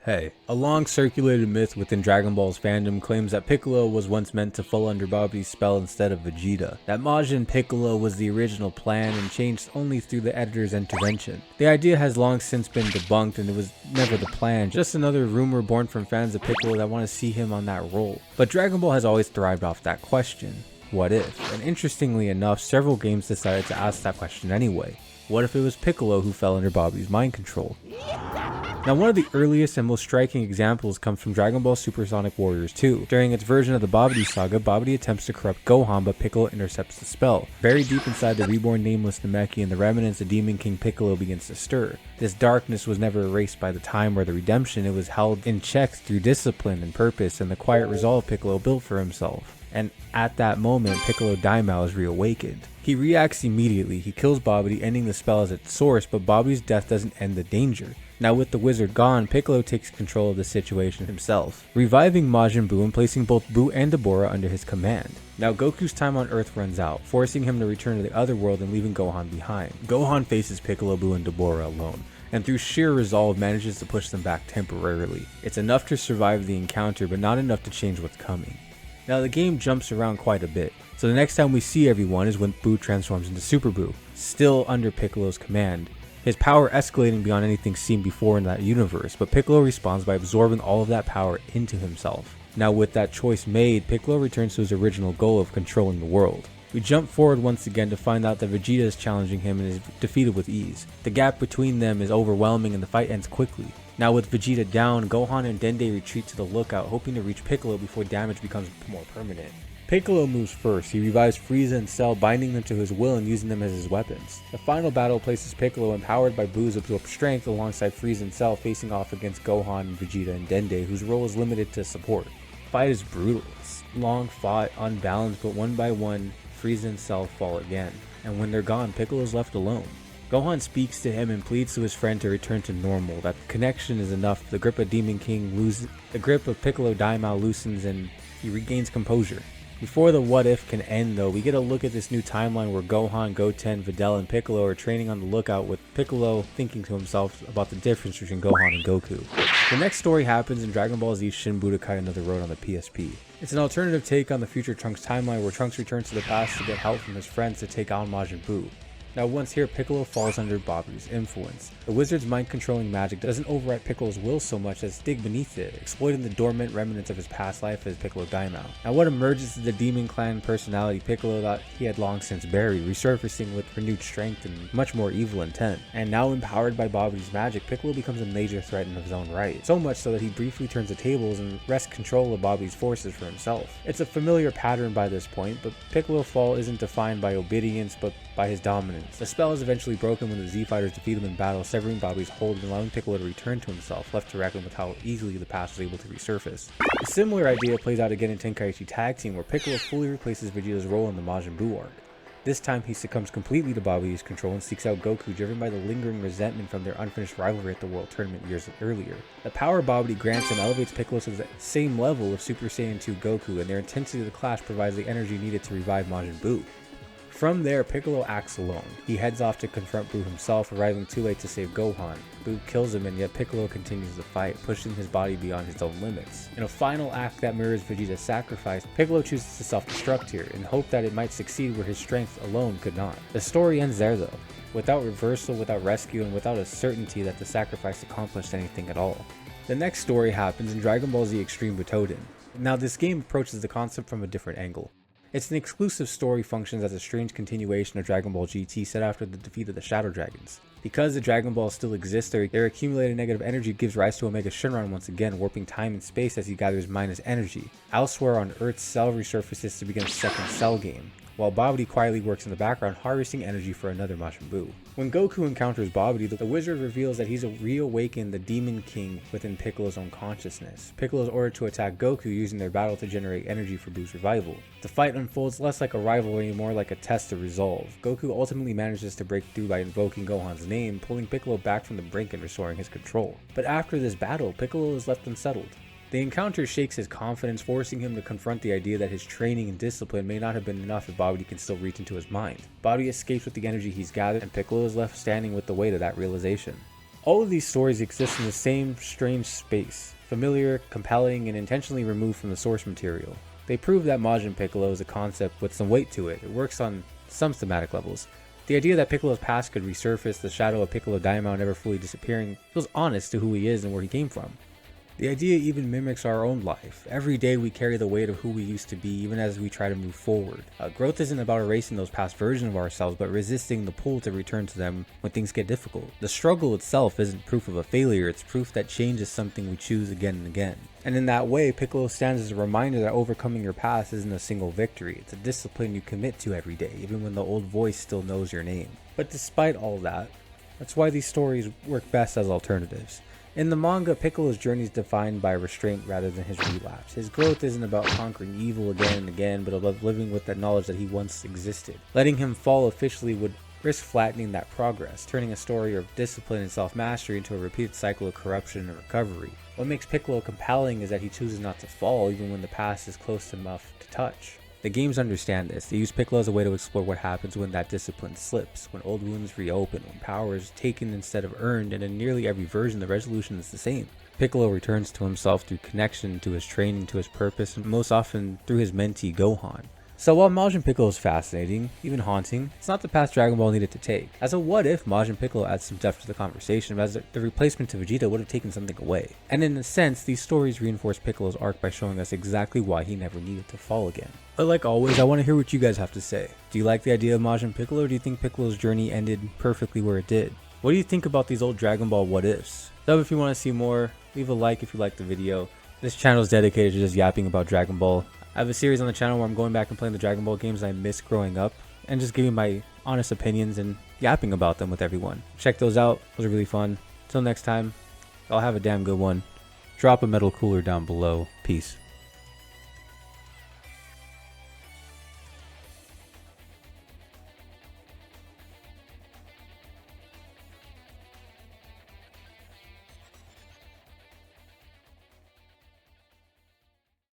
Hey, a long circulated myth within Dragon Ball's fandom claims that Piccolo was once meant to fall under Babidi's spell instead of Vegeta. That Majin Piccolo was the original plan and changed only through the editor's intervention. The idea has long since been debunked and it was never the plan, just another rumor born from fans of Piccolo that want to see him on that role. But Dragon Ball has always thrived off that question. What if? And interestingly enough, several games decided to ask that question anyway. What if it was Piccolo who fell under Babidi's mind control? Now, one of the earliest and most striking examples comes from Dragon Ball Supersonic Warriors 2. During its version of the Babidi saga, Babidi attempts to corrupt Gohan, but Piccolo intercepts the spell. Buried deep inside the reborn nameless Namekian and the remnants of Demon King Piccolo begins to stir. This darkness was never erased by the time or the redemption, it was held in check through discipline and purpose and the quiet resolve Piccolo built for himself. And at that moment, Piccolo Daimao is reawakened. He reacts immediately, he kills Babidi, ending the spell as its source, but Babidi's death doesn't end the danger. Now with the wizard gone, Piccolo takes control of the situation himself, reviving Majin Buu and placing both Buu and Dabura under his command. Now Goku's time on Earth runs out, forcing him to return to the other world and leaving Gohan behind. Gohan faces Piccolo, Buu, and Dabura alone, and through sheer resolve manages to push them back temporarily. It's enough to survive the encounter, but not enough to change what's coming. Now the game jumps around quite a bit, so the next time we see everyone is when Buu transforms into Super Buu, still under Piccolo's command. His power escalating beyond anything seen before in that universe, but Piccolo responds by absorbing all of that power into himself. Now with that choice made, Piccolo returns to his original goal of controlling the world. We jump forward once again to find out that Vegeta is challenging him and is defeated with ease. The gap between them is overwhelming and the fight ends quickly. Now with Vegeta down, Gohan and Dende retreat to the lookout, hoping to reach Piccolo before damage becomes more permanent. Piccolo moves first. He revives Frieza and Cell, binding them to his will and using them as his weapons. The final battle places Piccolo, empowered by Buu's absorbed strength, alongside Frieza and Cell, facing off against Gohan, Vegeta, and Dende, whose role is limited to support. The fight is brutal. It's long fought, unbalanced, but one by one, Frieza and Cell fall again. And when they're gone, Piccolo is left alone. Gohan speaks to him and pleads to his friend to return to normal, that the connection is enough. The grip of Demon King loses, the grip of Piccolo Daimao loosens and he regains composure. Before the what if can end though, we get a look at this new timeline where Gohan, Goten, Videl, and Piccolo are training on the lookout, with Piccolo thinking to himself about the difference between Gohan and Goku. The next story happens in Dragon Ball Z Shin Budokai Another Road on the PSP. It's an alternative take on the future Trunks timeline where Trunks returns to the past to get help from his friends to take on Majin Buu. Now once here, Piccolo falls under Babidi's influence. The wizard's mind-controlling magic doesn't override Piccolo's will so much as dig beneath it, exploiting the dormant remnants of his past life as Piccolo Daimao. Now what emerges is the Demon Clan personality Piccolo thought he had long since buried, resurfacing with renewed strength and much more evil intent. And now empowered by Babidi's magic, Piccolo becomes a major threat in his own right, so much so that he briefly turns the tables and wrests control of Babidi's forces for himself. It's a familiar pattern by this point, but Piccolo's fall isn't defined by obedience but by his dominance. The spell is eventually broken when the Z Fighters defeat him in battle, severing Babidi's hold and allowing Piccolo to return to himself, left to reckon with how easily the past was able to resurface. A similar idea plays out again in Tenkaichi Tag Team, where Piccolo fully replaces Vegeta's role in the Majin Buu arc. This time he succumbs completely to Babidi's control and seeks out Goku, driven by the lingering resentment from their unfinished rivalry at the World Tournament years earlier. The power Babidi grants him elevates Piccolo to the same level of Super Saiyan 2 Goku, and their intensity of the clash provides the energy needed to revive Majin Buu. From there, Piccolo acts alone. He heads off to confront Buu himself, arriving too late to save Gohan. Buu kills him, and yet Piccolo continues the fight, pushing his body beyond his own limits. In a final act that mirrors Vegeta's sacrifice, Piccolo chooses to self-destruct here, in hope that it might succeed where his strength alone could not. The story ends there though, without reversal, without rescue, and without a certainty that the sacrifice accomplished anything at all. The next story happens in Dragon Ball Z Extreme Butōden. Now this game approaches the concept from a different angle. It's an exclusive story, functions as a strange continuation of Dragon Ball GT set after the defeat of the Shadow Dragons. Because the Dragon Balls still exist, their accumulated negative energy gives rise to Omega Shenron once again, warping time and space as he gathers minus energy. Elsewhere on Earth, Cell resurfaces to begin a second Cell game, while Babidi quietly works in the background, harvesting energy for another Majin Buu. When Goku encounters Babidi, the wizard reveals that he's reawakened the Demon King within Piccolo's own consciousness. Piccolo is ordered to attack Goku, using their battle to generate energy for Buu's revival. The fight unfolds less like a rivalry and more like a test of resolve. Goku ultimately manages to break through by invoking Gohan's name, pulling Piccolo back from the brink and restoring his control. But after this battle, Piccolo is left unsettled. The encounter shakes his confidence, forcing him to confront the idea that his training and discipline may not have been enough if Babidi can still reach into his mind. Babidi escapes with the energy he's gathered, and Piccolo is left standing with the weight of that realization. All of these stories exist in the same strange space, familiar, compelling, and intentionally removed from the source material. They prove that Majin Piccolo is a concept with some weight to it. It works on some thematic levels. The idea that Piccolo's past could resurface, the shadow of Piccolo Daimao never fully disappearing, feels honest to who he is and where he came from. The idea even mimics our own life. Every day we carry the weight of who we used to be, even as we try to move forward. Growth isn't about erasing those past versions of ourselves, but resisting the pull to return to them when things get difficult. The struggle itself isn't proof of a failure, it's proof that change is something we choose again and again. And in that way, Piccolo stands as a reminder that overcoming your past isn't a single victory. It's a discipline you commit to every day, even when the old voice still knows your name. But despite all that, that's why these stories work best as alternatives. In the manga, Piccolo's journey is defined by restraint rather than his relapse. His growth isn't about conquering evil again and again, but about living with that knowledge that he once existed. Letting him fall officially would risk flattening that progress, turning a story of discipline and self-mastery into a repeated cycle of corruption and recovery. What makes Piccolo compelling is that he chooses not to fall even when the past is close enough to touch. The games understand this. They use Piccolo as a way to explore what happens when that discipline slips, when old wounds reopen, when power is taken instead of earned, and in nearly every version the resolution is the same. Piccolo returns to himself through connection to his training, to his purpose, and most often through his mentee Gohan. So while Majin Piccolo is fascinating, even haunting, it's not the path Dragon Ball needed to take. As a what if, Majin Piccolo adds some depth to the conversation, as the replacement to Vegeta would have taken something away. And in a sense, these stories reinforce Piccolo's arc by showing us exactly why he never needed to fall again. But like always, I want to hear what you guys have to say. Do you like the idea of Majin Piccolo, or do you think Piccolo's journey ended perfectly where it did? What do you think about these old Dragon Ball what ifs? Sub if you want to see more, leave a like if you liked the video. This channel is dedicated to just yapping about Dragon Ball. I have a series on the channel where I'm going back and playing the Dragon Ball games I missed growing up and just giving my honest opinions and yapping about them with everyone. Check those out. Those are really fun. Until next time, I'll have a damn good one. Drop a metal cooler down below. Peace.